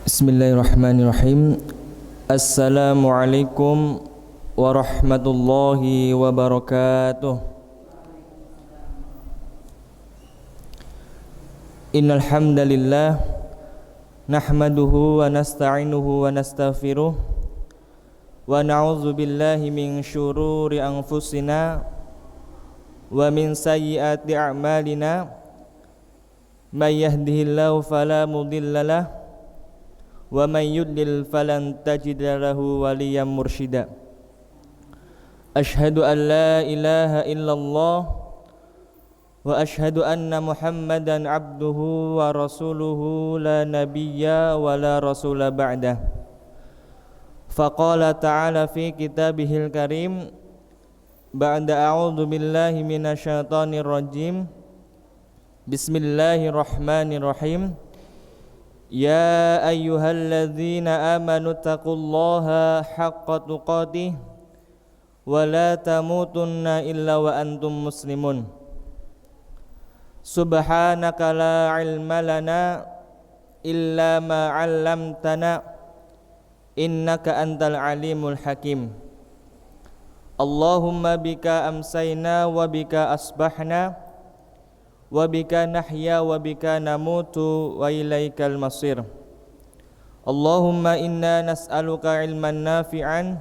Bismillahirrahmanirrahim. Assalamualaikum warahmatullahi wabarakatuh. Innal hamdalillah nahmaduhu wa nasta'inuhu wa nastaghfiruh wa na'udzu billahi min syururi anfusina wa min sayyiati a'malina. May yahdihillahu fala mudhillalah wa may yudlil falan tajida lahu waliyyan mursyida. Asyhadu an la ilaha illallah wa asyhadu anna Muhammadan abduhu wa rasuluhu la nabiyya wa la rasula ba'dah. Faqala ta'ala fi kitabihil karim ba'da a'udzu billahi minasyaitonir rajim. Bismillahirrahmanirrahim. Ya ayyuhalladzina amanu taqullaha haqqa tuqatih wa la tamutunna illa wa antum muslimun. Subhanaka la ilma lana illa ma 'allamtana innaka antal alimul hakim. Allahumma bika amsayna wa bika asbahna wa bika nahya wa bika namutu wa ilaikal masir. Allahumma inna nas'aluka ilman nafi'an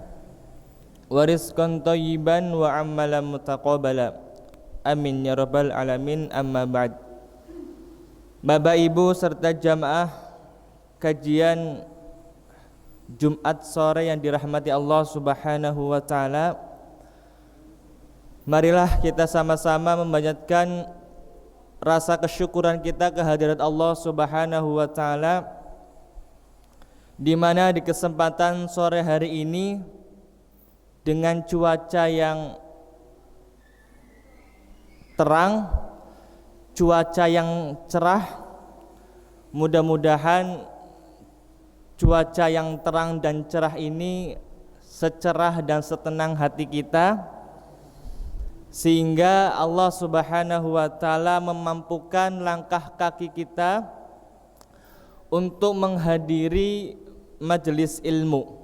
wa rizqan thayyiban wa amalan mutaqabbala. Amin ya rabbal alamin. Amma ba'd. Bapak Ibu serta jamaah kajian Jumat sore yang dirahmati Allah Subhanahu wa taala, marilah kita sama-sama memanjatkan rasa kesyukuran kita kehadirat Allah Subhanahu wa taala, di mana di kesempatan sore hari ini dengan cuaca yang terang, cuaca yang cerah, mudah-mudahan cuaca yang terang dan cerah ini secerah dan setenang hati kita, sehingga Allah Subhanahu wa taala memampukan langkah kaki kita untuk menghadiri majelis ilmu.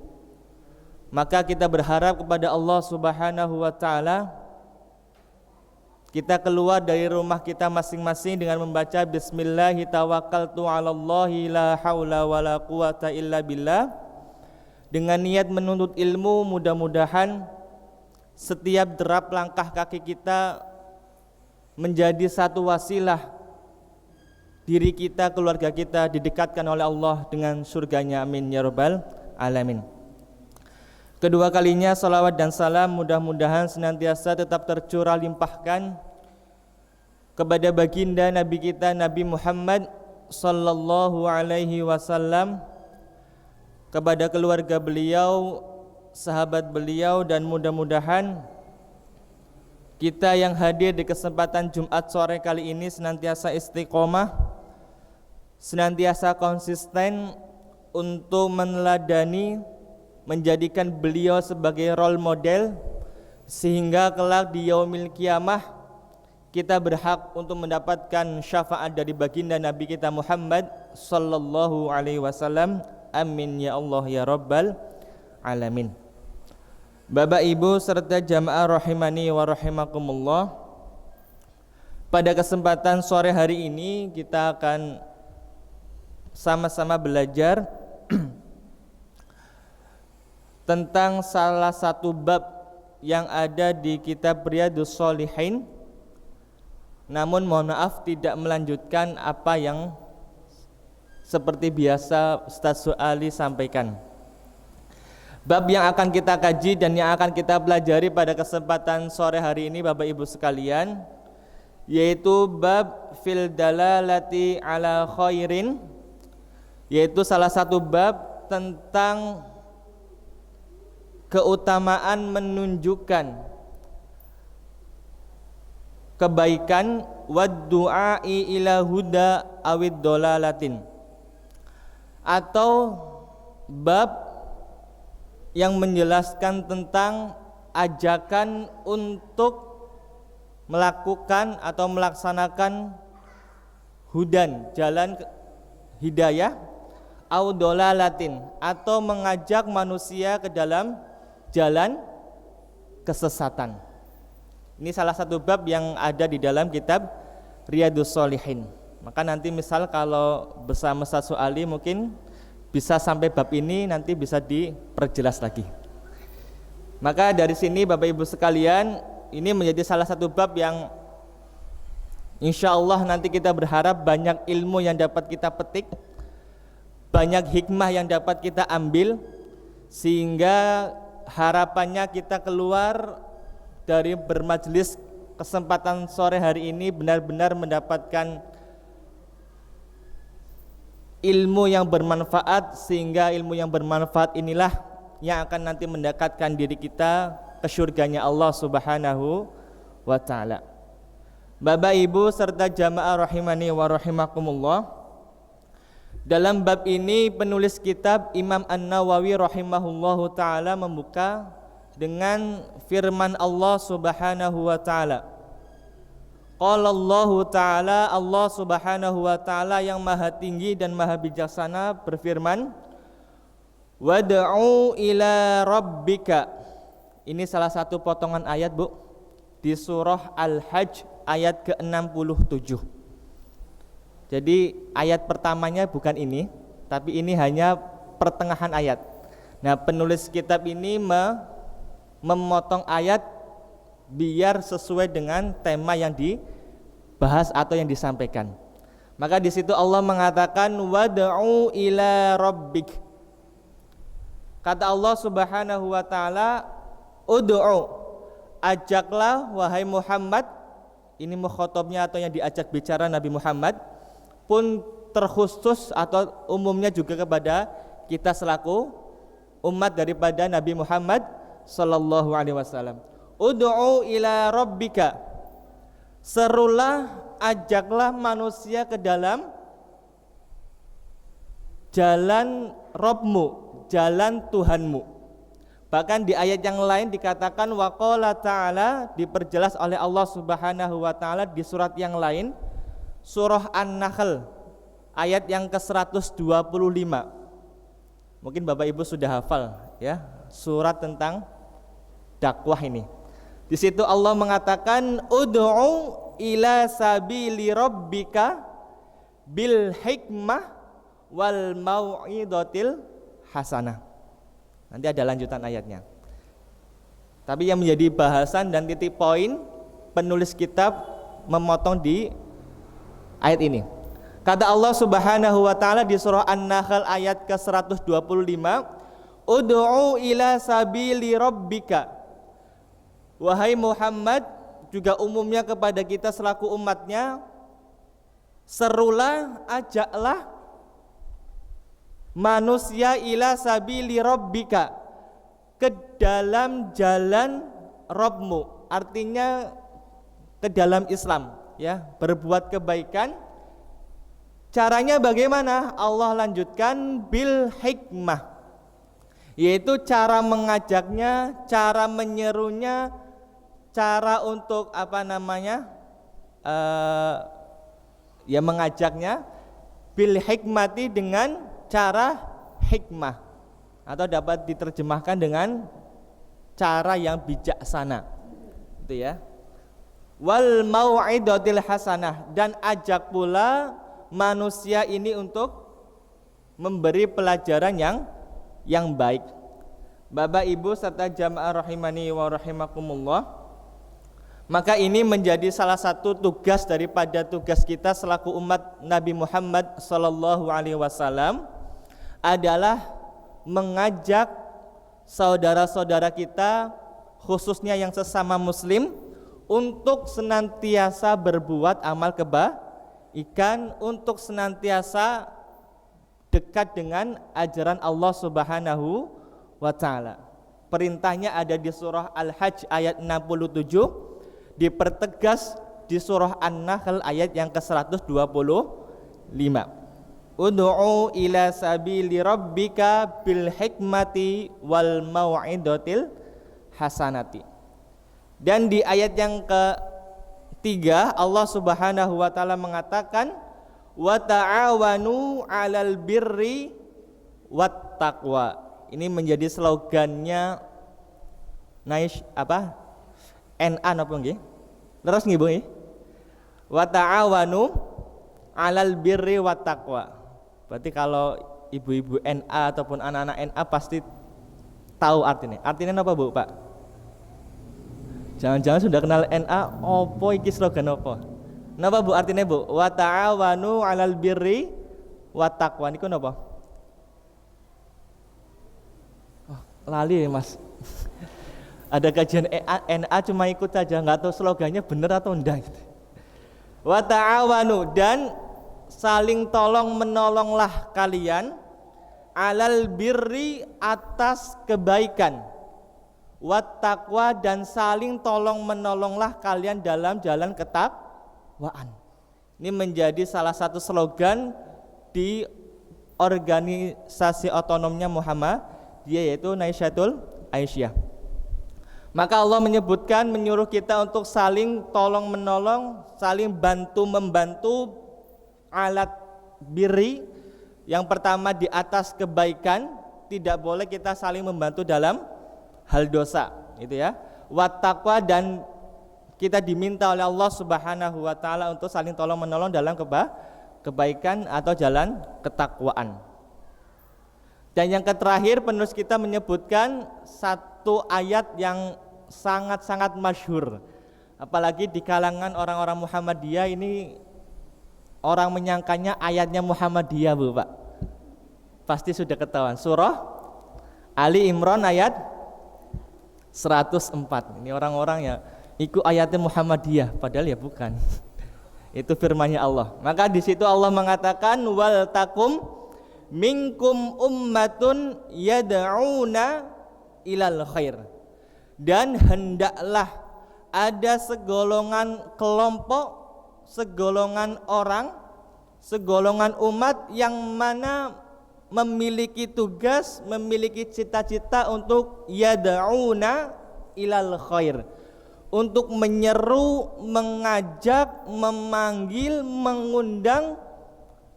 Maka kita berharap kepada Allah Subhanahu wa taala, kita keluar dari rumah kita masing-masing dengan membaca bismillahi tawakkaltu 'alallahi la haula wala quwata illa billah, dengan niat menuntut ilmu. Mudah-mudahan setiap derap langkah kaki kita menjadi satu wasilah diri kita, keluarga kita didekatkan oleh Allah dengan surganya. Amin ya rabbal alamin. Kedua kalinya salawat dan salam mudah-mudahan senantiasa tetap tercurah limpahkan kepada baginda Nabi kita Nabi Muhammad sallallahu alaihi wasallam, kepada keluarga beliau, sahabat beliau, dan mudah-mudahan kita yang hadir di kesempatan Jumat sore kali ini senantiasa istiqomah, senantiasa konsisten untuk meneladani, menjadikan beliau sebagai role model, sehingga kelak di yaumil qiyamah kita berhak untuk mendapatkan syafaat dari baginda Nabi kita Muhammad sallallahu alaihi wasallam. Amin ya Allah ya rabbal alamin. Bapak Ibu serta jamaah rahimani wa rahimakumullah, pada kesempatan sore hari ini kita akan sama-sama belajar tentang salah satu bab yang ada di kitab Riyadhus Shalihin. Namun mohon maaf tidak melanjutkan apa yang seperti biasa Ustaz Su'ali sampaikan. Bab yang akan kita kaji dan yang akan kita pelajari pada kesempatan sore hari ini Bapak Ibu sekalian, yaitu bab fil dalalati ala khairin, yaitu salah satu bab tentang keutamaan menunjukkan kebaikan wad du'ai ila huda awid dolalatin, atau bab yang menjelaskan tentang ajakan untuk melakukan atau melaksanakan hudan, jalan hidayah, au dolalatin, atau mengajak manusia ke dalam jalan kesesatan. Ini salah satu bab yang ada di dalam kitab Riyadhus Shalihin. Maka nanti misal kalau bersama Ustaz Suali mungkin bisa sampai bab ini, nanti bisa diperjelas lagi. Maka dari sini Bapak Ibu sekalian, ini menjadi salah satu bab yang insya Allah nanti kita berharap banyak ilmu yang dapat kita petik, banyak hikmah yang dapat kita ambil, sehingga harapannya kita keluar dari bermajelis kesempatan sore hari ini benar-benar mendapatkan ilmu yang bermanfaat, sehingga ilmu yang bermanfaat inilah yang akan nanti mendekatkan diri kita ke surganya Allah Subhanahu wa ta'ala. Bapak Ibu serta jamaah rahimani wa rahimakumullah, dalam bab ini penulis kitab Imam An-Nawawi rahimahullahu ta'ala membuka dengan firman Allah Subhanahu wa ta'ala. Qala Allah ta'ala, Allah Subhanahu wa ta'ala yang maha tinggi dan maha bijaksana berfirman, wad'u ila rabbika. Ini salah satu potongan ayat, Bu, di surah Al-Hajj ayat ke-67. Jadi ayat pertamanya bukan ini, tapi ini hanya pertengahan ayat. Nah, penulis kitab ini memotong ayat biar sesuai dengan tema yang dibahas atau yang disampaikan. Maka di situ Allah mengatakan wad'u ila rabbik. Kata Allah Subhanahu wa ta'ala, ud'u, ajaklah wahai Muhammad. Ini mukhatabnya atau yang diajak bicara Nabi Muhammad, pun terkhusus atau umumnya juga kepada kita selaku umat daripada Nabi Muhammad sallallahu alaihi wasallam. Ud'u ila rabbika, serulah, ajaklah manusia ke dalam jalan Rabbmu, jalan Tuhanmu. Bahkan di ayat yang lain dikatakan waqala ta'ala, diperjelas oleh Allah Subhanahu wa ta'ala di surat yang lain, surah An-Nahl ayat yang ke-125. Mungkin Bapak Ibu sudah hafal ya, surat tentang dakwah ini. Di situ Allah mengatakan ud'u ila sabili rabbika bil hikmah wal mau'izatil hasanah. Nanti ada lanjutan ayatnya. Tapi yang menjadi bahasan dan titik poin penulis kitab memotong di ayat ini. Kata Allah Subhanahu wa ta'ala di surah An-Nahl ayat ke-125, ud'u ila sabili rabbika. Wahai Muhammad, juga umumnya kepada kita selaku umatnya, serulah, ajaklah manusia ila sabili rabbika, ke dalam jalan Rabbmu, artinya ke dalam Islam ya, berbuat kebaikan. Caranya bagaimana? Allah lanjutkan bil hikmah, yaitu cara mengajaknya, cara menyerunya, cara untuk ya mengajaknya bil hikmati, dengan cara hikmah, atau dapat diterjemahkan dengan cara yang bijaksana, itu ya. Wal mau'izatil hasanah, dan ajak pula manusia ini untuk memberi pelajaran yang baik. Bapak Ibu serta jamaah rahimani wa rahimakumullah, maka ini menjadi salah satu tugas daripada tugas kita selaku umat Nabi Muhammad sallallahu alaihi wasallam, adalah mengajak saudara-saudara kita, khususnya yang sesama muslim, untuk senantiasa berbuat amal kebaikan, untuk senantiasa dekat dengan ajaran Allah Subhanahu wa ta'ala. Perintahnya ada di surah Al-Hajj ayat 67, dipertegas di surah An-Nahl ayat yang ke-125. Ud'u ila sabili rabbika bil hikmati wal mau'izatil hasanati. Dan di ayat yang ketiga Allah Subhanahu wa ta'ala mengatakan wa ta'awanu 'alal birri wat taqwa. Ini menjadi slogannya NA napa nggih? Leres nggih Bu nggih? Wa ta'awanu 'alal birri wat taqwa. Berarti kalau ibu-ibu NA ataupun anak-anak NA pasti tahu artinya. Artinya apa Bu, Pak? Jangan-jangan sudah kenal NA, opo iki slogan opo? Napa Bu artinya Bu? Wa ta'awanu 'alal birri wat taqwa niku napa? Oh, lali ya, Mas. Ada kajian NA cuma ikut saja, nggak tahu slogannya benar atau enggak gitu. Wa ta'awanu, dan saling tolong menolonglah kalian 'alal birri, atas kebaikan, wat taqwa, dan saling tolong menolonglah kalian dalam jalan ketakwaan. Ini menjadi salah satu slogan di organisasi otonomnya Muhammadiyah, yaitu Naisyatul Aisyah. Maka Allah menyebutkan, menyuruh kita untuk saling tolong menolong, saling bantu membantu, alat birri. Yang pertama di atas kebaikan, tidak boleh kita saling membantu dalam hal dosa, gitu ya. Wat taqwa, dan kita diminta oleh Allah Subhanahu wa taala untuk saling tolong menolong dalam kebaikan atau jalan ketakwaan. Dan yang terakhir, penulis kita menyebutkan satu ayat yang sangat-sangat masyhur, apalagi di kalangan orang-orang Muhammadiyah ini, orang menyangkanya ayatnya Muhammadiyah Bu, Pak. Pasti sudah ketahuan. Surah Ali Imran ayat 104. Ini orang-orang ya ikut ayatnya Muhammadiyah, padahal ya bukan. Itu firman-Nya Allah. Maka di situ Allah mengatakan, wal takum minkum ummatun yad'una ilal khair. Dan hendaklah ada segolongan kelompok, segolongan orang, segolongan umat yang mana memiliki tugas, memiliki cita-cita untuk yad'una ilal khair, untuk menyeru, mengajak, memanggil, mengundang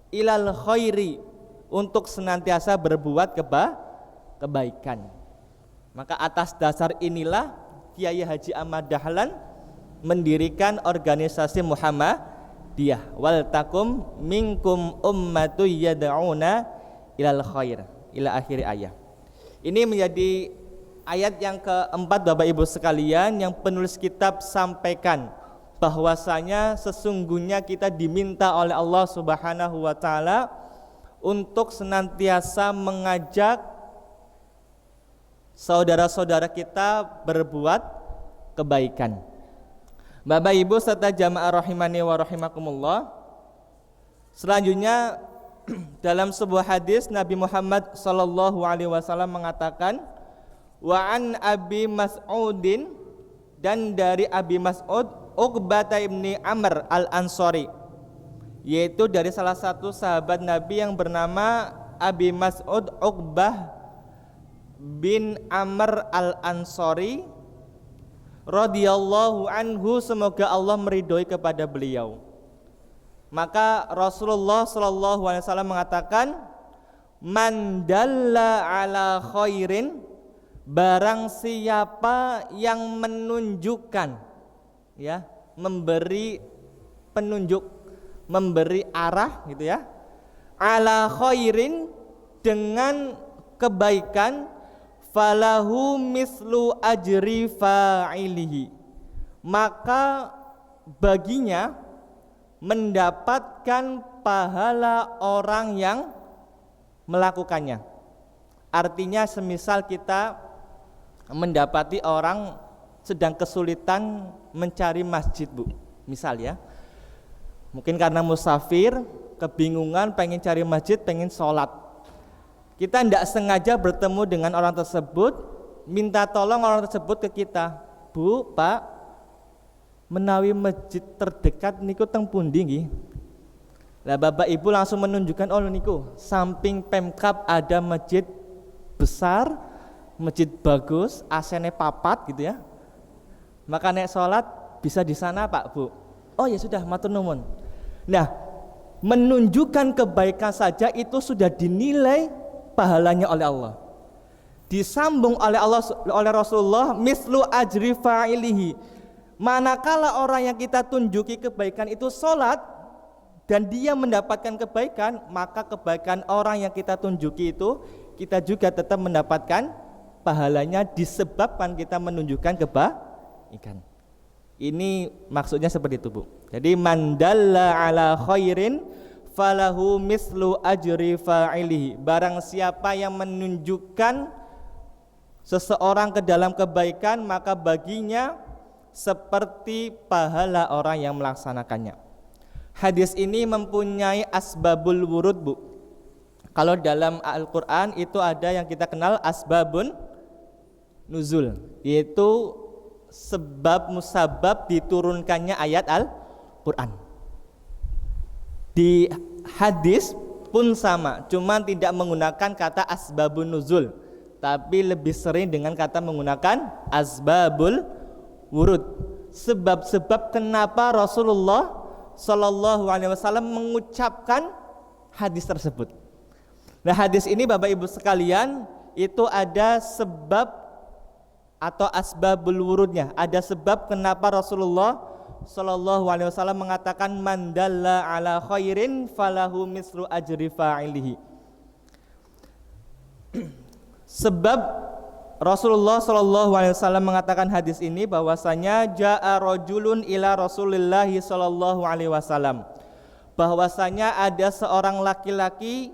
ilal khairi, untuk senantiasa berbuat kebaikan. Maka atas dasar inilah Kiai Haji Ahmad Dahlan mendirikan organisasi Muhammadiyah, wal takum minkum ummatu yad'una ilal khair, ila akhir ayat. Ini menjadi ayat yang keempat Bapak Ibu sekalian, yang penulis kitab sampaikan bahwasanya sesungguhnya kita diminta oleh Allah Subhanahu wa taala untuk senantiasa mengajak saudara-saudara kita berbuat kebaikan. Bapak Ibu serta jamaah rahimani wa rahimakumullah. Selanjutnya dalam sebuah hadis Nabi Muhammad sallallahu alaihi wasallam mengatakan, wa an Abi Mas'udin, dan dari Abi Mas'ud Uqbah ibni Amr al-Ansari, yaitu dari salah satu sahabat Nabi yang bernama Abi Mas'ud Uqbah bin Amr al-Ansari radhiyallahu anhu, semoga Allah meridhoi kepada beliau. Maka Rasulullah sallallahu alaihi wasallam mengatakan, man dalla ala khairin, barang siapa yang menunjukkan, ya, memberi penunjuk, memberi arah gitu ya, ala khairin, dengan kebaikan, falahu mislu ajri fa'ilihi, maka baginya mendapatkan pahala orang yang melakukannya. Artinya semisal kita mendapati orang sedang kesulitan mencari masjid Bu, misal ya, mungkin karena musafir, kebingungan, pengen cari masjid, pengen sholat, kita tidak sengaja bertemu dengan orang tersebut, minta tolong orang tersebut ke kita, Bu, Pak, menawi masjid terdekat niku teng pundi nggih? Lah Bapak Ibu langsung menunjukkan, oh niku samping Pemkab ada masjid besar, masjid bagus, AC-nya papat gitu ya. Maka nek sholat bisa di sana Pak, Bu. Oh ya sudah, matur nuwun. Nah, menunjukkan kebaikan saja itu sudah dinilai pahalanya oleh Allah. Disambung oleh Allah, oleh Rasulullah, mislu ajri fa'ilihi. Manakala orang yang kita tunjuki kebaikan itu sholat dan dia mendapatkan kebaikan, maka kebaikan orang yang kita tunjuki itu kita juga tetap mendapatkan pahalanya disebabkan kita menunjukkan kebaikan. Ini maksudnya seperti itu, Bu. Jadi man dalla ala khairin falahu mislu ajri fa'ilihi. Barang siapa yang menunjukkan seseorang ke dalam kebaikan, maka baginya seperti pahala orang yang melaksanakannya. Hadis ini mempunyai asbabul wurud, Bu. Kalau dalam Al-Quran itu ada yang kita kenal asbabun nuzul, yaitu sebab musabab diturunkannya ayat Al-Quran. Di hadis pun sama, cuma tidak menggunakan kata asbabun nuzul, tapi lebih sering dengan kata menggunakan asbabul wurud. Sebab-sebab kenapa Rasulullah Sallallahu Alaihi Wasallam mengucapkan hadis tersebut. Nah, hadis ini Bapak Ibu sekalian itu ada sebab atau asbabul wurudnya. Ada sebab kenapa Rasulullah Sallallahu Alaihi Wasallam mengatakan man dalla ala khairin falahu mislu ajri fa'ilihi. Sebab Rasulullah Sallallahu Alaihi Wasallam mengatakan hadis ini bahwasanya ja'a rajulun ila Rasulillah Sallallahu Alaihi Wasallam, bahwasanya ada seorang laki-laki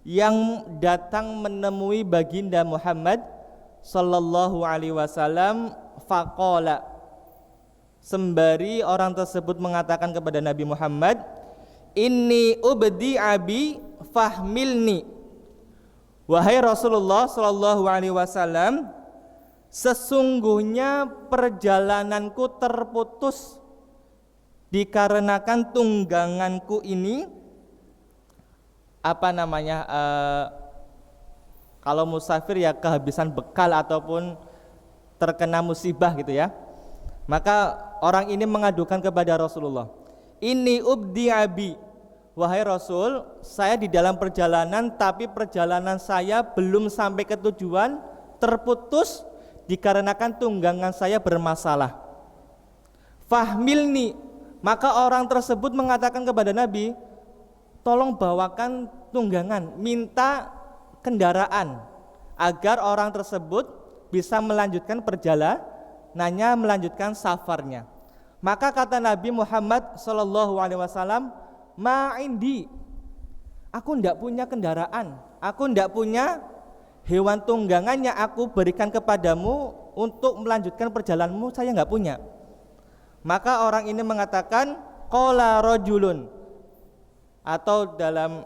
yang datang menemui baginda Muhammad Sallallahu Alaihi Wasallam. Faqala, sembari orang tersebut mengatakan kepada Nabi Muhammad, inni ubdi abi fahmilni. Wahai Rasulullah Sallallahu Alaihi Wasallam, sesungguhnya perjalananku terputus dikarenakan tungganganku ini kalau musafir ya kehabisan bekal ataupun terkena musibah gitu ya. Maka orang ini mengadukan kepada Rasulullah, ini ubdi abi, wahai Rasul, saya di dalam perjalanan tapi perjalanan saya belum sampai ke tujuan, terputus dikarenakan tunggangan saya bermasalah. Fahmilni, maka orang tersebut mengatakan kepada Nabi, tolong bawakan tunggangan, minta kendaraan agar orang tersebut bisa melanjutkan perjalanannya, melanjutkan safarnya. Maka kata Nabi Muhammad Sallallahu Alaihi Wasallam, ma'indi, aku tidak punya kendaraan, aku tidak punya hewan tunggangan yang aku berikan kepadamu untuk melanjutkan perjalananmu, saya tidak punya. Maka orang ini mengatakan qala rajulun, atau dalam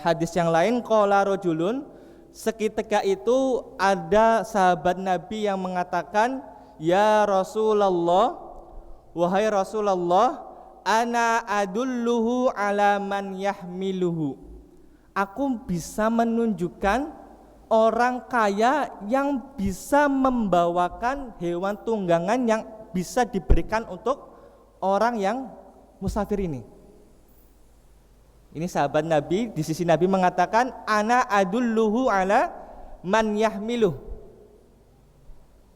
hadis yang lain qala rajulun, seketika itu ada sahabat Nabi yang mengatakan, ya Rasulullah, wahai Rasulullah, ana adulluhu ala man yahmiluhu, aku bisa menunjukkan orang kaya yang bisa membawakan hewan tunggangan yang bisa diberikan untuk orang yang musafir ini. Ini sahabat Nabi, di sisi Nabi mengatakan ana adulluhu ala man yahmiluh.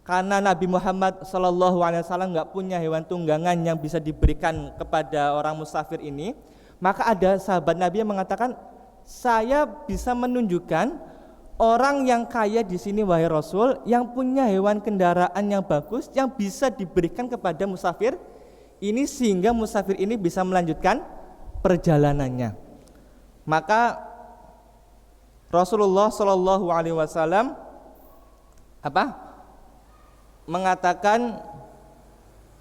Karena Nabi Muhammad Sallallahu Alaihi Wasallam nggak punya hewan tunggangan yang bisa diberikan kepada orang musafir ini, maka ada sahabat Nabi yang mengatakan, saya bisa menunjukkan orang yang kaya di sini wahai Rasul, yang punya hewan kendaraan yang bagus yang bisa diberikan kepada musafir ini sehingga musafir ini bisa melanjutkan perjalanannya. Maka Rasulullah Sallallahu Alaihi Wasallam mengatakan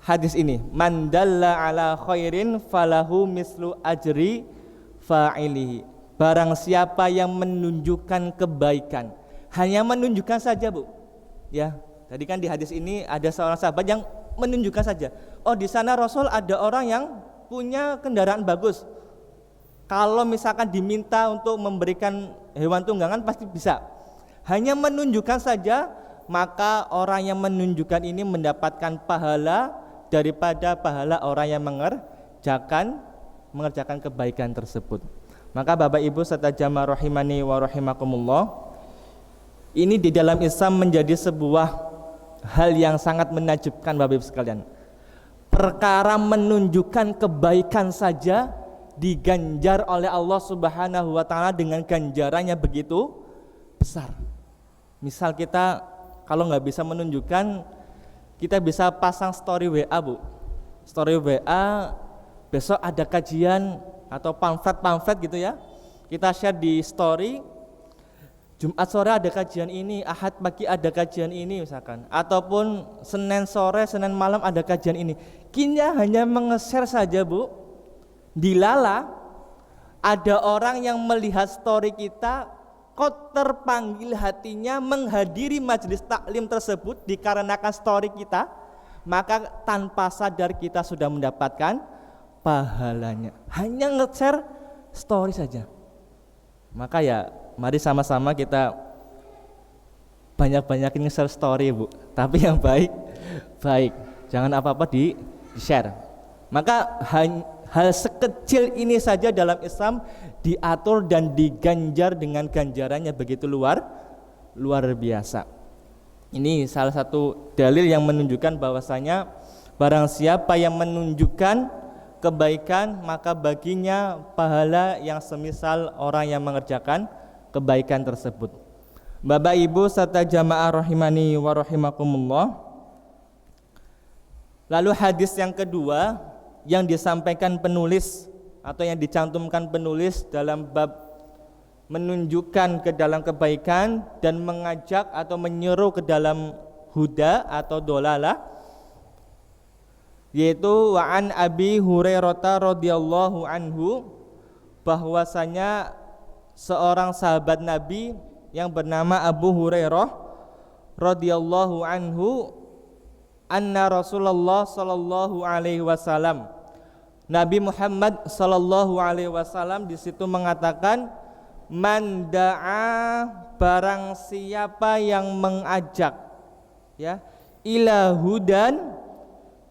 hadis ini, man dalla ala khairin falahu mislu ajri fa'ilihi. Barang siapa yang menunjukkan kebaikan, hanya menunjukkan saja, Bu. Ya, tadi kan di hadis ini ada seorang sahabat yang menunjukkan saja. Oh, di sana Rasul ada orang yang punya kendaraan bagus. Kalau misalkan diminta untuk memberikan hewan tunggangan pasti bisa. Hanya menunjukkan saja, maka orang yang menunjukkan ini mendapatkan pahala daripada pahala orang yang mengerjakan kebaikan tersebut. Maka Bapak Ibu serta jamaah rahimani wa rahimakumullah, ini di dalam Islam menjadi sebuah hal yang sangat menakjubkan Bapak Ibu sekalian. Perkara menunjukkan kebaikan saja diganjar oleh Allah Subhanahu wa taala dengan ganjarannya begitu besar. Misal kita kalau nggak bisa menunjukkan, kita bisa pasang story WA, Bu. Story WA, besok ada kajian atau pamflet gitu ya. Kita share di story, Jumat sore ada kajian ini, Ahad pagi ada kajian ini misalkan, ataupun Senin sore, Senin malam ada kajian ini. Kita hanya menge-share saja, Bu. Dilala ada orang yang melihat story kita, kok terpanggil hatinya menghadiri majelis taklim tersebut dikarenakan story kita, maka tanpa sadar kita sudah mendapatkan pahalanya. Hanya nge-share story saja. Maka ya mari sama-sama kita banyak-banyakin nge-share story, Bu. Tapi yang baik. Jangan apa-apa di-share. Maka hal sekecil ini saja dalam Islam diatur dan diganjar dengan ganjarannya begitu luar biasa. Ini salah satu dalil yang menunjukkan bahwasanya barang siapa yang menunjukkan kebaikan, maka baginya pahala yang semisal orang yang mengerjakan kebaikan tersebut. Bapak Ibu serta jamaah rahimani wa rahimakumullah. Lalu hadis yang kedua yang disampaikan penulis atau yang dicantumkan penulis dalam bab menunjukkan ke dalam kebaikan dan mengajak atau menyeru ke dalam huda atau dolalah, yaitu wa an Abi Hurairah radhiyallahu anhu, bahwasanya seorang sahabat Nabi yang bernama Abu Hurairah radhiyallahu anhu, anna Rasulullah sallallahu alaihi wasallam, Nabi Muhammad sallallahu alaihi wasallam di situ mengatakan, man da'a, barang siapa yang mengajak ya ila hudan,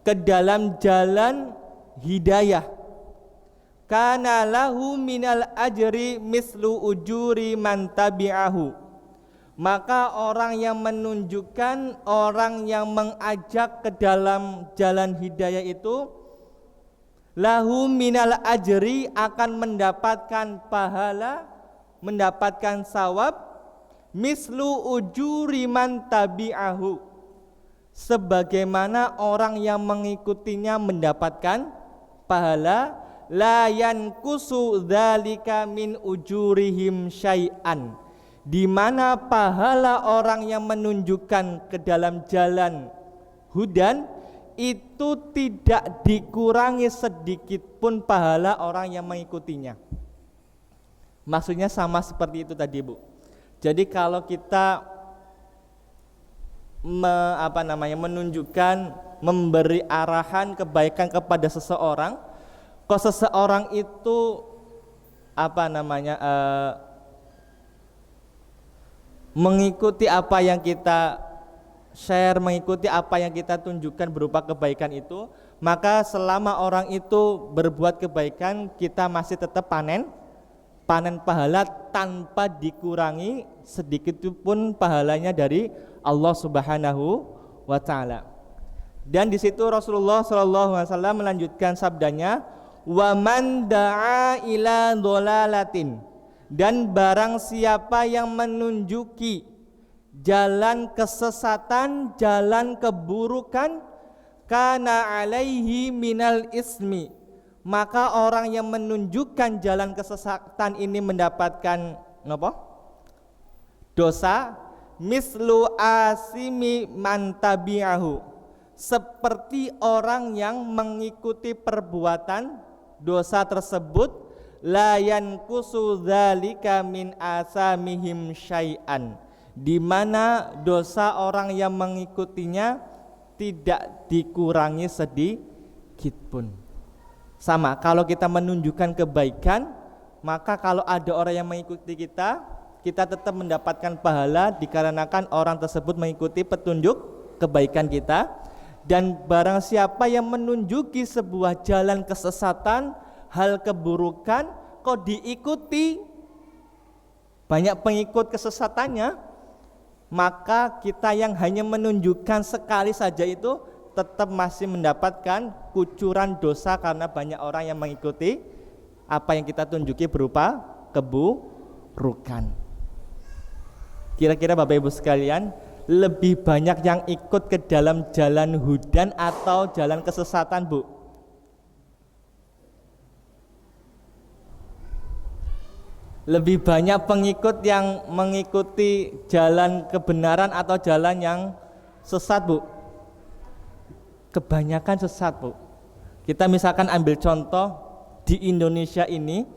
ke dalam jalan hidayah, kana lahu minal ajri mislu ujuri man tabi'ahu, maka orang yang menunjukkan, orang yang mengajak ke dalam jalan hidayah itu, lahu minal ajri, akan mendapatkan pahala, mendapatkan sawab, mislu ujuri man tabi'ahu, sebagaimana orang yang mengikutinya mendapatkan pahala, la yankusu dzalika min ujurihim syai'an, di mana pahala orang yang menunjukkan ke dalam jalan hudan itu tidak dikurangi sedikit pun pahala orang yang mengikutinya. Maksudnya sama seperti itu tadi, Bu. Jadi kalau kita menunjukkan, memberi arahan kebaikan kepada seseorang, kok seseorang itu mengikuti apa yang kita share, mengikuti apa yang kita tunjukkan berupa kebaikan itu, maka selama orang itu berbuat kebaikan, kita masih tetap panen pahala tanpa dikurangi sedikit pun pahalanya dari Allah Subhanahu wa taala. Dan di situ Rasulullah sallallahu alaihi wasallam melanjutkan sabdanya, wa man da'a ila dhalalatin, dan barang siapa yang menunjuki jalan kesesatan, jalan keburukan, kana alaihi minal ismi, maka orang yang menunjukkan jalan kesesatan ini mendapatkan dosa, mislu asimi man tabi'ahu, seperti orang yang mengikuti perbuatan dosa tersebut, la yankusu dzalika min asamihim syai'an, di mana dosa orang yang mengikutinya tidak dikurangi sedikit pun. Sama, kalau kita menunjukkan kebaikan, maka kalau ada orang yang mengikuti kita tetap mendapatkan pahala dikarenakan orang tersebut mengikuti petunjuk kebaikan kita. Dan barang siapa yang menunjuki sebuah jalan kesesatan, hal keburukan, kok diikuti banyak pengikut kesesatannya, maka kita yang hanya menunjukkan sekali saja itu tetap masih mendapatkan kucuran dosa karena banyak orang yang mengikuti apa yang kita tunjuki berupa keburukan. Kira-kira Bapak Ibu sekalian, lebih banyak yang ikut ke dalam jalan hudan atau jalan kesesatan, Bu? Lebih banyak pengikut yang mengikuti jalan kebenaran atau jalan yang sesat, Bu? Kebanyakan sesat, Bu. Kita misalkan ambil contoh di Indonesia ini,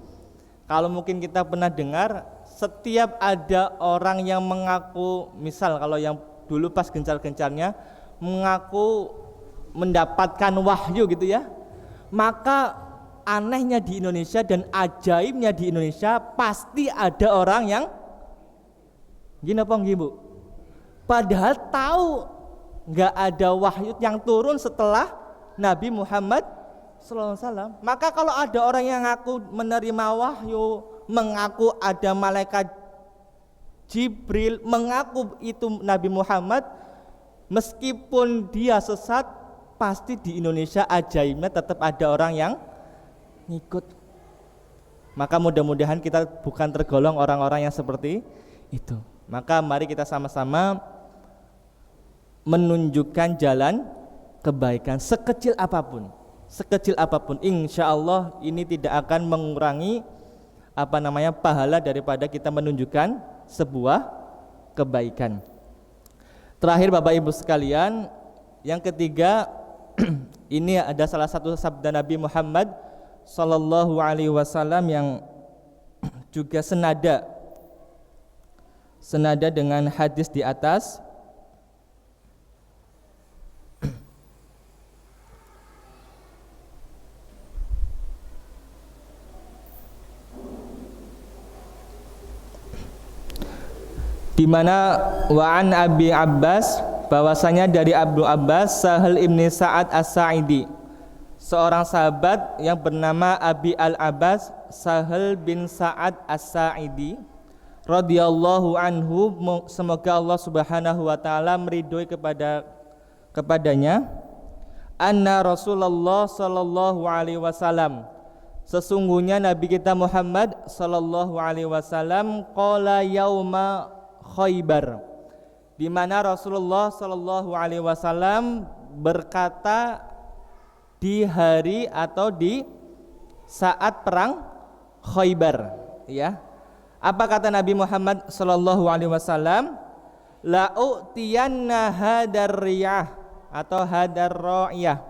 kalau mungkin kita pernah dengar, setiap ada orang yang mengaku, misal kalau yang dulu pas gencar-gencarnya mengaku mendapatkan wahyu gitu ya, maka anehnya di Indonesia dan ajaibnya di Indonesia pasti ada orang yang gini apa enggak, Bu? Padahal tahu nggak ada wahyu yang turun setelah Nabi Muhammad SAW. Maka kalau ada orang yang ngaku menerima wahyu, mengaku ada malaikat Jibril, mengaku itu Nabi Muhammad, meskipun dia sesat, pasti di Indonesia ajaibnya tetap ada orang yang ngikut. Maka mudah-mudahan kita bukan tergolong orang-orang yang seperti itu. Maka mari kita sama-sama menunjukkan jalan kebaikan sekecil apapun. Sekecil apapun, insya Allah ini tidak akan mengurangi pahala daripada kita menunjukkan sebuah kebaikan. Terakhir Bapak Ibu sekalian, yang ketiga ini ada salah satu sabda Nabi Muhammad Sallallahu Alaihi Wasallam yang juga senada dengan hadis di atas. Di mana wa'an Abi Abbas, bahwasanya dari Abu Abbas Sahal ibni Sa'ad As-Sa'idi, seorang sahabat yang bernama Abi Al-Abbas Sahal bin Sa'ad As-Sa'idi radhiyallahu anhu, semoga Allah Subhanahu wa taala meridhoi kepadanya, anna Rasulullah sallallahu alaihi wasallam, sesungguhnya Nabi kita Muhammad sallallahu alaihi wasallam qala yauma Khaybar, di mana Rasulullah sallallahu alaihi wasallam berkata di hari atau di saat perang Khaybar, ya. Apa kata Nabi Muhammad sallallahu alaihi wasallam? La u'tiyanna hadar riyah atau hadar ra'iyah,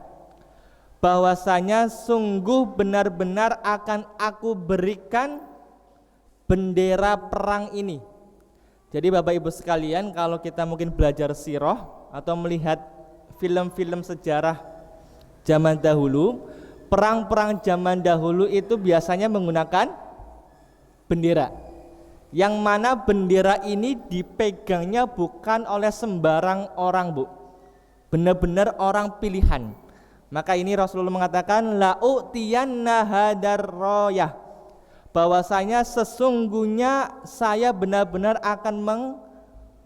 bahwasanya sungguh benar-benar akan aku berikan bendera perang ini. Jadi Bapak Ibu sekalian, kalau kita mungkin belajar sirah atau melihat film-film sejarah zaman dahulu, perang-perang zaman dahulu itu biasanya menggunakan bendera, yang mana bendera ini dipegangnya bukan oleh sembarang orang, Bu, benar-benar orang pilihan. Maka ini Rasulullah mengatakan la u'tiyanna hadar rayah, bahwasanya sesungguhnya saya benar-benar akan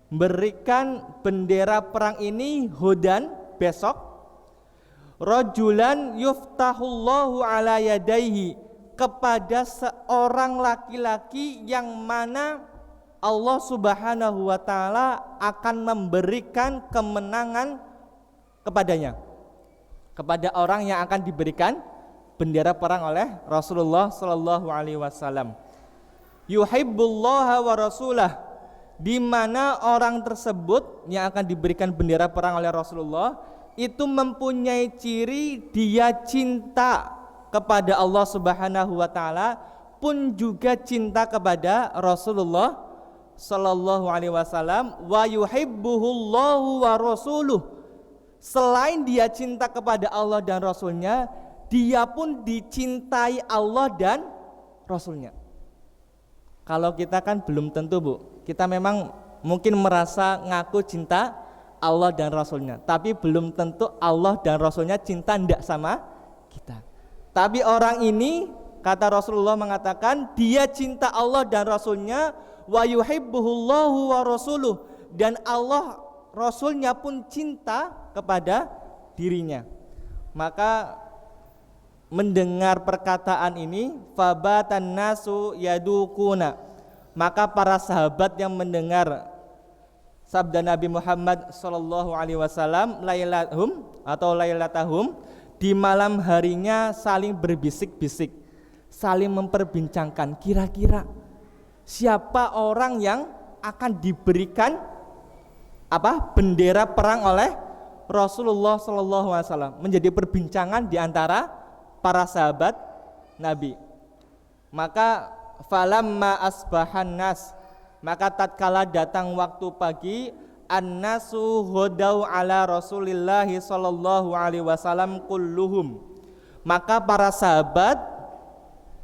memberikan bendera perang ini hudan, besok, rajulan yuftahullahu ala yadaihi, kepada seorang laki-laki yang mana Allah Subhanahu wa taala akan memberikan kemenangan kepadanya, kepada orang yang akan diberikan bendera perang oleh Rasulullah sallallahu alaihi wasallam. Yuhibbullaha wa rasulah, di mana orang tersebut yang akan diberikan bendera perang oleh Rasulullah itu mempunyai ciri dia cinta kepada Allah Subhanahu wa taala, pun juga cinta kepada Rasulullah sallallahu alaihi wasallam. Wa yuhibbuhullahu wa rasuluh, selain dia cinta kepada Allah dan Rasulnya, dia pun dicintai Allah dan Rasulnya. Kalau kita kan belum tentu, Bu. Kita memang mungkin merasa ngaku cinta Allah dan Rasulnya, tapi belum tentu Allah dan Rasulnya cinta ndak sama kita. Tapi orang ini Kata Rasulullah mengatakan, dia cinta Allah dan Rasulnya, wa yuhibbuhullahu wa rasuluh, dan Allah Rasulnya pun cinta kepada dirinya. Maka mendengar perkataan ini, fabatan nasu yadukuna, maka para sahabat yang mendengar sabda Nabi Muhammad sallallahu alaihi wasallam, lailatahum, di malam harinya saling berbisik-bisik, saling memperbincangkan kira-kira siapa orang yang akan diberikan bendera perang oleh Rasulullah sallallahu alaihi wasallam. Menjadi perbincangan di antara para sahabat Nabi. Maka falamma asbahan nas, maka tatkala datang waktu pagi, annasu hodau ala Rasulillahi sallallahu alaihi wasallam kulluhum, maka para sahabat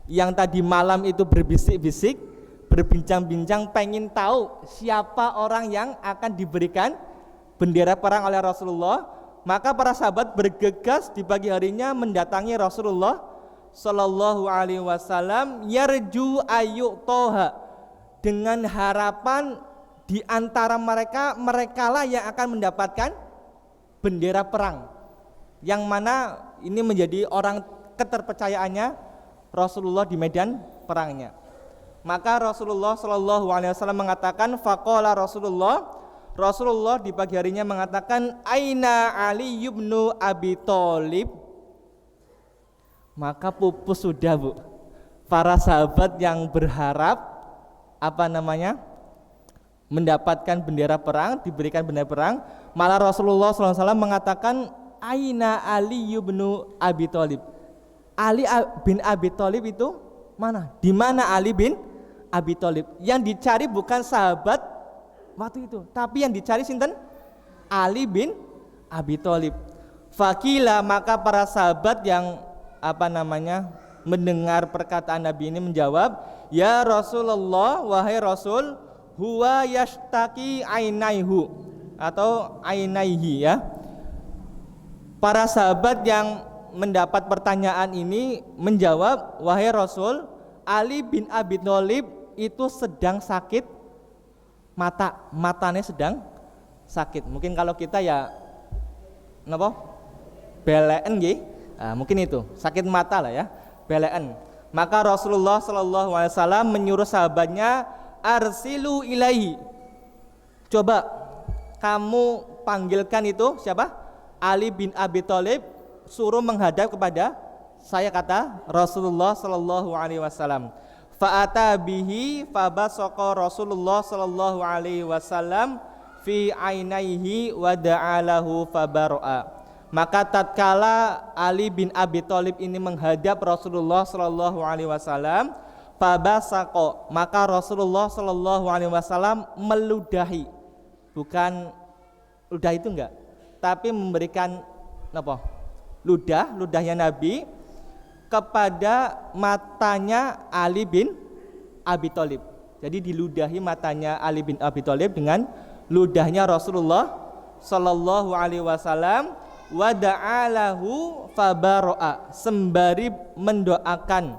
yang tadi malam itu berbisik-bisik, berbincang-bincang, pengen tahu siapa orang yang akan diberikan bendera perang oleh Rasulullah. Maka para sahabat bergegas di pagi harinya mendatangi Rasulullah sallallahu alaihi wasallam, yarju ayyutoha, dengan harapan di antara mereka lah yang akan mendapatkan bendera perang, yang mana ini menjadi orang keterpercayaannya Rasulullah di medan perangnya. Maka Rasulullah sallallahu alaihi wasallam mengatakan, faqala Rasulullah di pagi harinya mengatakan, aina Ali ibnu Abi Thalib. Maka pupus sudah, Bu, para sahabat yang berharap mendapatkan bendera perang, diberikan bendera perang, malah Rasulullah SAW mengatakan, aina Ali ibnu Abi Thalib. Ali bin Abi Thalib itu mana? Di mana Ali bin Abi Thalib? Yang dicari bukan sahabat waktu itu, tapi yang dicari sinten? Ali bin Abi Thalib. Fakila, maka para sahabat yang mendengar perkataan Nabi ini menjawab, ya Rasulullah, wahai Rasul, huwa yashtaki ainaihu, atau ainaihi, ya. Para sahabat yang mendapat pertanyaan ini menjawab, wahai Rasul, Ali bin Abi Thalib itu sedang sakit matanya sedang sakit. Mungkin kalau kita ya belen nggih. Mungkin itu sakit mata lah ya, belen. Maka Rasulullah sallallahu alaihi wasallam menyuruh sahabatnya, arsilu ilaihi, coba kamu panggilkan itu siapa? Ali bin Abi Thalib, suruh menghadap kepada saya, kata Rasulullah sallallahu alaihi wasallam. Fa'ata bihi fabasaqa Rasulullah sallallahu alaihi wasallam fi ainaihi wa da'alahu fabara'a. Maka tatkala Ali bin Abi Thalib ini menghadap Rasulullah sallallahu alaihi wasallam, fabasaqa, maka Rasulullah sallallahu alaihi wasallam meludahi, bukan ludah itu enggak, tapi memberikan ludahnya Nabi kepada matanya Ali bin Abi Thalib. Jadi diludahi matanya Ali bin Abi Thalib dengan ludahnya Rasulullah sallallahu alaihi wasallam, wa da'alahu fabara'a, sembari mendoakan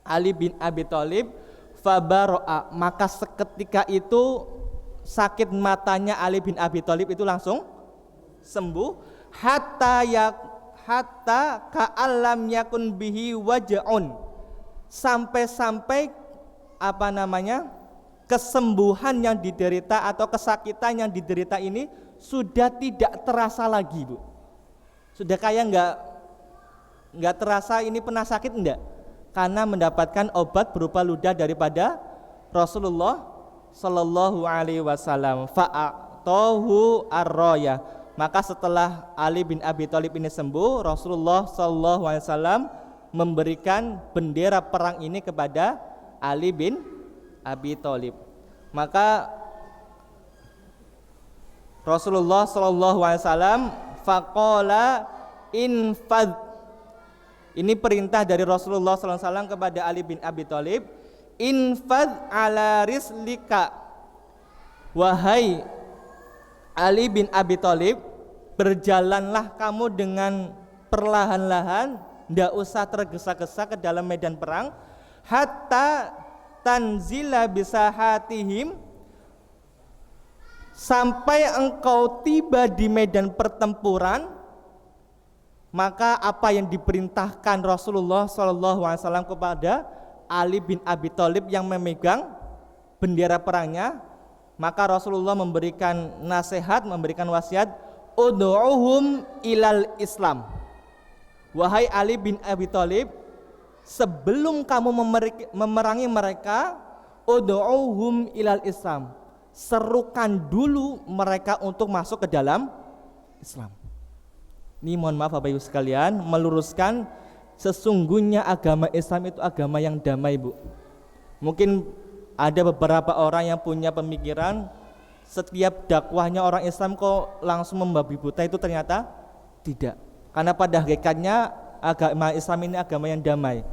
Ali bin Abi Thalib, fabara'a, maka seketika itu sakit matanya Ali bin Abi Thalib itu langsung sembuh, hatta ka'alam yakun bihi waj'un, sampai kesembuhan yang diderita atau kesakitan yang diderita ini sudah tidak terasa lagi, Bu. Sudah kayak enggak terasa ini pernah sakit, enggak, karena mendapatkan obat berupa ludah daripada Rasulullah sallallahu alaihi wasallam. Fa'atahu ar-raya, maka setelah Ali bin Abi Thalib ini sembuh, Rasulullah sallallahu alaihi wasallam memberikan bendera perang ini kepada Ali bin Abi Thalib. Maka Rasulullah sallallahu alaihi wasallam faqala infad, ini perintah dari Rasulullah sallallahu alaihi wasallam kepada Ali bin Abi Thalib, infad ala rislika, wahai Ali bin Abi Thalib, berjalanlah kamu dengan perlahan-lahan ndak usah tergesa-gesa ke dalam medan perang, hatta tanzila bisahatihim, sampai engkau tiba di medan pertempuran. Maka apa yang diperintahkan Rasulullah SAW kepada Ali bin Abi Thalib yang memegang bendera perangnya, maka Rasulullah memberikan nasihat, memberikan wasiat, ud'uhum ilal Islam. Wahai Ali bin Abi Thalib, sebelum kamu memerangi mereka, ud'uhum ilal Islam, serukan dulu mereka untuk masuk ke dalam Islam. Ini mohon maaf Bapak Ibu sekalian, meluruskan sesungguhnya agama Islam itu agama yang damai, Bu. Mungkin ada beberapa orang yang punya pemikiran setiap dakwahnya orang Islam kok langsung membabi buta, itu ternyata tidak. Karena pada hakikatnya agama Islam ini agama yang damai,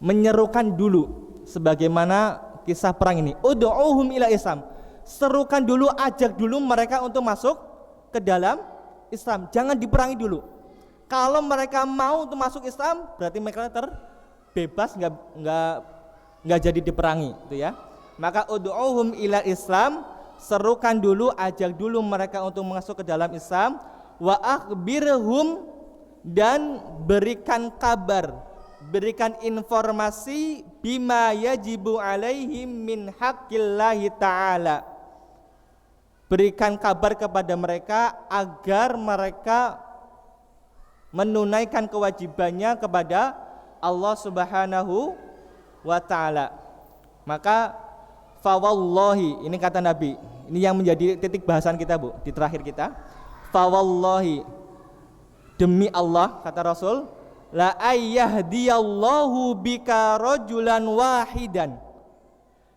menyerukan dulu, sebagaimana kisah perang ini, ud'uhum ila Islam, serukan dulu, ajak dulu mereka untuk masuk ke dalam Islam, jangan diperangi dulu. Kalau mereka mau untuk masuk Islam, berarti mereka terbebas, nggak jadi diperangi, itu ya. Maka ud'uhum ila Islam, serukan dulu, ajak dulu mereka untuk masuk ke dalam Islam. Wa akhbirhum, dan berikan kabar, berikan informasi, bima yajibu alaihim min haqqillahi ta'ala, berikan kabar kepada mereka agar mereka menunaikan kewajibannya kepada Allah Subhanahu wa ta'ala. Maka fawallahi, ini kata Nabi, ini yang menjadi titik bahasan kita, Bu, di terakhir kita. Fawallahi, demi Allah, kata Rasul, la ayyahdiyallahu bika rajulan wahidan,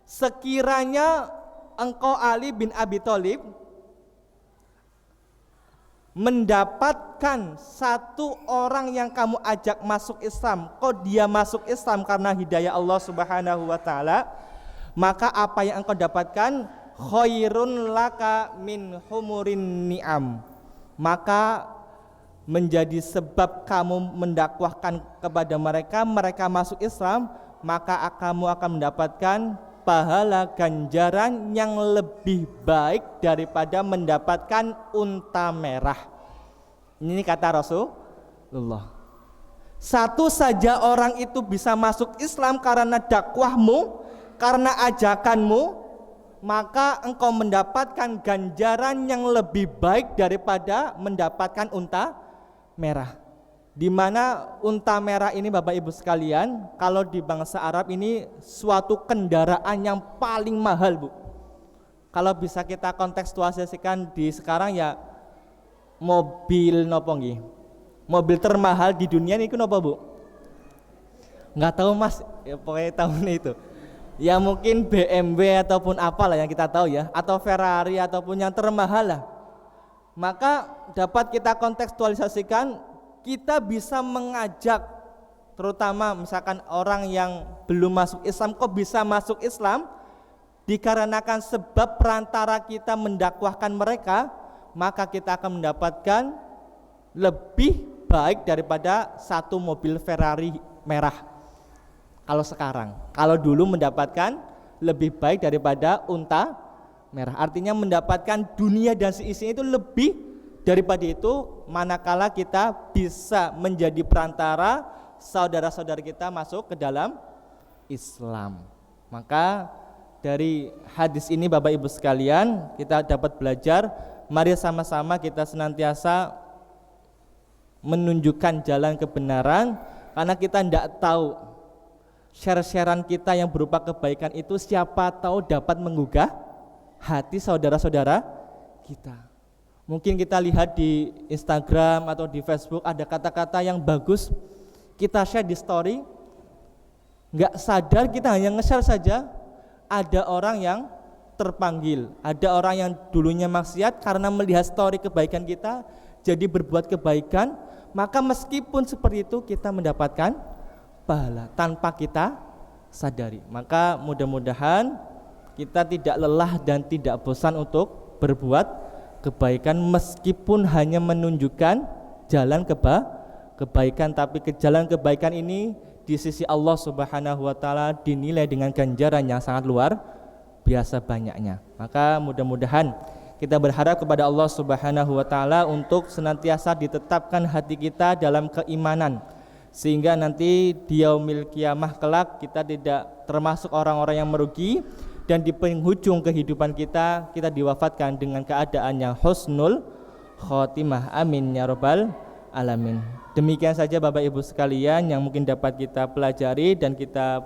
sekiranya engkau Ali bin Abi Thalib mendapatkan satu orang yang kamu ajak masuk Islam, kok dia masuk Islam karena hidayah Allah Subhanahu wa ta'ala, maka apa yang engkau dapatkan khairun laka min humurin ni'am, maka menjadi sebab kamu mendakwahkan kepada mereka, mereka masuk Islam, maka kamu akan mendapatkan pahala ganjaran yang lebih baik daripada mendapatkan unta merah. Ini kata Rasulullah. Satu saja orang itu bisa masuk Islam karena dakwahmu, karena ajakanmu, maka engkau mendapatkan ganjaran yang lebih baik daripada mendapatkan unta merah. Di mana unta merah ini Bapak Ibu sekalian, kalau di bangsa Arab ini suatu kendaraan yang paling mahal, Bu. Kalau bisa kita kontekstualisasikan di sekarang ya mobil nopo nggih? Mobil termahal di dunia ini nopo, Bu? Nggak tahu Mas, ya pokoknya tahun itu. Ya mungkin BMW ataupun apalah yang kita tahu ya, atau Ferrari ataupun yang termahal lah. Maka dapat kita kontekstualisasikan, kita bisa mengajak terutama misalkan orang yang belum masuk Islam, kok bisa masuk Islam dikarenakan sebab perantara kita mendakwahkan mereka, maka kita akan mendapatkan lebih baik daripada satu mobil Ferrari merah. Kalau sekarang, kalau dulu mendapatkan lebih baik daripada unta merah, artinya mendapatkan dunia dan seisinya itu lebih daripada itu, manakala kita bisa menjadi perantara saudara-saudara kita masuk ke dalam Islam. Maka dari hadis ini Bapak Ibu sekalian, kita dapat belajar, mari sama-sama kita senantiasa menunjukkan jalan kebenaran, karena kita tidak tahu share-sharean kita yang berupa kebaikan itu siapa tahu dapat menggugah hati saudara-saudara kita. Mungkin kita lihat di Instagram atau di Facebook ada kata-kata yang bagus, kita share di story, nggak sadar kita hanya nge-share saja, ada orang yang terpanggil, ada orang yang dulunya maksiat karena melihat story kebaikan kita jadi berbuat kebaikan, maka meskipun seperti itu kita mendapatkan pahala tanpa kita sadari. Maka mudah-mudahan kita tidak lelah dan tidak bosan untuk berbuat kebaikan meskipun hanya menunjukkan jalan kebaikan, tapi ke jalan kebaikan ini di sisi Allah Subhanahu wa taala dinilai dengan ganjaran yang sangat luar biasa banyaknya. Maka mudah-mudahan kita berharap kepada Allah Subhanahu wa taala untuk senantiasa ditetapkan hati kita dalam keimanan, sehingga nanti di yaumil kiamah kelak kita tidak termasuk orang-orang yang merugi, dan di penghujung kehidupan kita diwafatkan dengan keadaan yang husnul khotimah. Amin ya rabbal alamin. Demikian saja Bapak Ibu sekalian yang mungkin dapat kita pelajari dan kita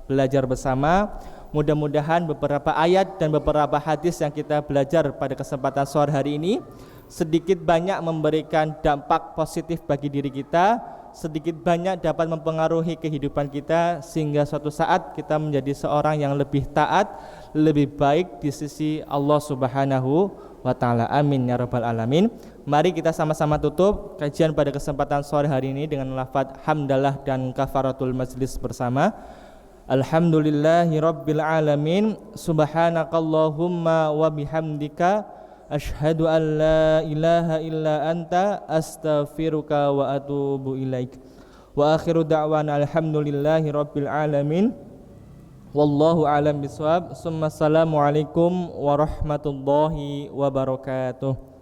belajar bersama. Mudah-mudahan beberapa ayat dan beberapa hadis yang kita belajar pada kesempatan sore hari ini sedikit banyak memberikan dampak positif bagi diri kita, sedikit banyak dapat mempengaruhi kehidupan kita, sehingga suatu saat kita menjadi seorang yang lebih taat, lebih baik di sisi Allah Subhanahu wa ta'ala. Amin ya rabbal alamin. Mari kita sama-sama tutup kajian pada kesempatan sore hari ini dengan lafaz hamdalah dan kafaratul majlis bersama. Alhamdulillahi rabbil alamin, subhanakallahumma wa bihamdika asyhadu an la ilaha illa anta astaghfiruka wa atubu ilaik. Wa akhiru da'wana alhamdulillahi rabbil alamin. Wallahu a'lam bishawab. Assalamualaikum warahmatullahi wabarakatuh.